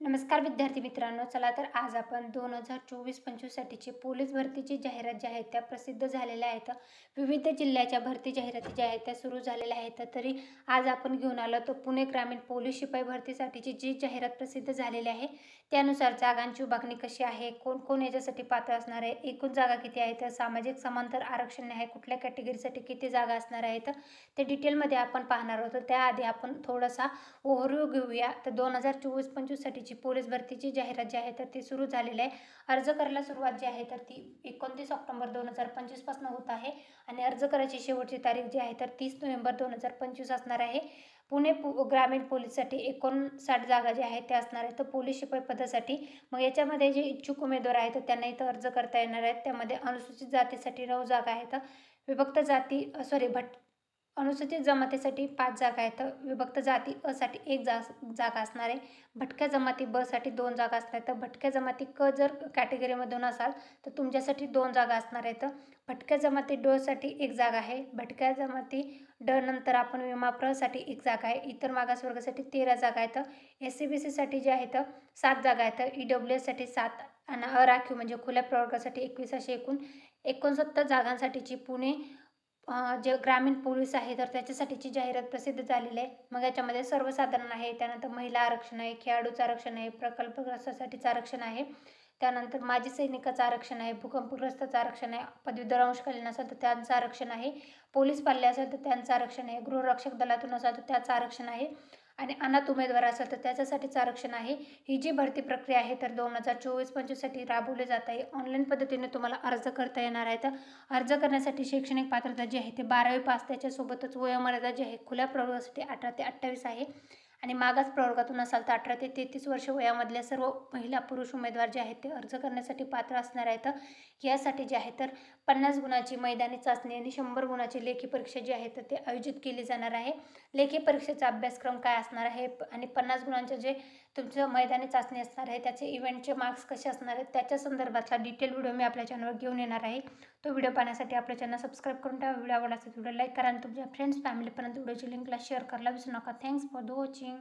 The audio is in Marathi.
नमस्कार विद्यार्थी मित्रांनो, चला तर आज आपण 2024-25 साठीची पोलीस भरतीची जाहिरात जी आहे त्या प्रसिद्ध झालेल्या आहेत. विविध जिल्ह्याच्या भरती जाहिराती ज्या आहेत त्या सुरू झालेल्या आहेत. तरी आज आपण घेऊन आलो तर पुणे ग्रामीण पोलीस शिपाई भरतीसाठीची जी जाहिरात प्रसिद्ध झालेली आहे त्यानुसार जागांची विभागणी कशी आहे, कोण कोण याच्यासाठी पात्र असणार आहे, एकूण जागा किती आहेत, सामाजिक समांतर आरक्षण आहे, कुठल्या कॅटेगरीसाठी किती जागा असणार आहेत ते डिटेलमध्ये आपण पाहणार आहोत. त्याआधी आपण थोडासा ओव्हरव्ह्यू घेऊया. तर 2024-25 साठीची पोलीस भरतीची जाहिरात जी आहे तर ती सुरू झालेली आहे. अर्ज करायला सुरुवात जी आहे तर ती 29 ऑक्टोबर 2025 पासून होत आहे आणि अर्ज करायची शेवटची तारीख जी आहे तर 30 नोव्हेंबर 2025 असणार आहे. पुणे ग्रामीण पोलीससाठी 59 जागा ज्या आहेत त्या असणार आहेत. तर पोलीस शिपाई पदासाठी मग याच्यामध्ये जे इच्छुक उमेदवार आहेत त्यांना इथं अर्ज करता येणार आहेत. त्यामध्ये अनुसूचित जातीसाठी 9 जागा आहेत, विभक्त जाती अनुसूचित जमातीसाठी 5 जागा आहेत, विभक्त जाती अ साठी 1 जागा असणार आहे, भटक्या जमाती ब साठी 2 जागा असणार आहेत. तर भटक्या जमाती क जर कॅटेगरीमधून असाल तर तुमच्यासाठी 2 जागा असणार आहेत. भटक्या जमाती ड साठी 1 जागा आहे, भटक्या जमाती ड नंतर आपण विमा प्र साठी 1 जागा आहे, इतर मागासवर्गासाठी 13 जागा आहेत, SC-BC साठी जे आहेत 7 जागा आहेत, EWS साठी 7 आणि अराखीव म्हणजे खुल्या प्रवर्गासाठी 21 असे एकूण 69 जागांसाठीची पुणे जे ग्रामीण पोलीस आहे तर त्याच्यासाठीची जाहिरात प्रसिद्ध झालेली आहे. मग याच्यामध्ये सर्वसाधारण आहे, त्यानंतर महिला आरक्षण आहे, खेळाडूचं आरक्षण आहे, प्रकल्पग्रस्तासाठीचं आरक्षण आहे, त्यानंतर माजी सैनिकाचं आरक्षण आहे, भूकंपग्रस्ताचं आरक्षण आहे, पदवीधर अंशकालीन असेल तर त्यांचं आरक्षण आहे, पोलीस पाल्य असेल तर त्यांचं आरक्षण आहे, गृहरक्षक दलातून असेल तर त्याचं आरक्षण आहे आणि अनाथ उमेदवार असेल तर त्याच्यासाठीचं आरक्षण आहे. ही जी भरती प्रक्रिया आहे तर 2024-25 साठी राबवली जात आहे. ऑनलाईन पद्धतीने तुम्हाला अर्ज करता येणार आहे. तर अर्ज करण्यासाठी शैक्षणिक पात्रता जी आहे ते 12वी पास, त्याच्यासोबतच वयोमर्यादा जी आहे खुल्या प्रवर्गासाठी 18 ते 28 आहे आणि मागास प्रवर्गातून असाल तर 18 ते 33 वर्ष वयामधल्या सर्व महिला पुरुष उमेदवार जे आहेत ते अर्ज करण्यासाठी पात्र असणार आहेत. यासाठी जे आहे तर 50 गुणाची मैदानी चाचणी आणि 100 गुणाची लेखी परीक्षा जी आहे तर ते आयोजित केली जाणार आहे. लेखी परीक्षेचा अभ्यासक्रम काय असणार आहे आणि 50 गुणांचे जे तुमचं मैदानी चाचणी असणार आहे त्याचे इव्हेंटचे मार्क्स कसे असणार आहेत त्याच्या संदर्भातला डिटेल व्हिडिओ मी आपल्या चॅनलवर घेऊन येणार आहे. तो व्हिडिओ पाहण्यासाठी आपल्या चॅनल सबस्क्राईब करून ठेवा. व्हिडिओ आवडला असेल व्हिडिओ लाईक करा आणि तुमच्या फ्रेंड्स फॅमिलीपर्यंत व्हिडिओची लिंकला शेअर करायला विसरू नका. Thanks for the watching.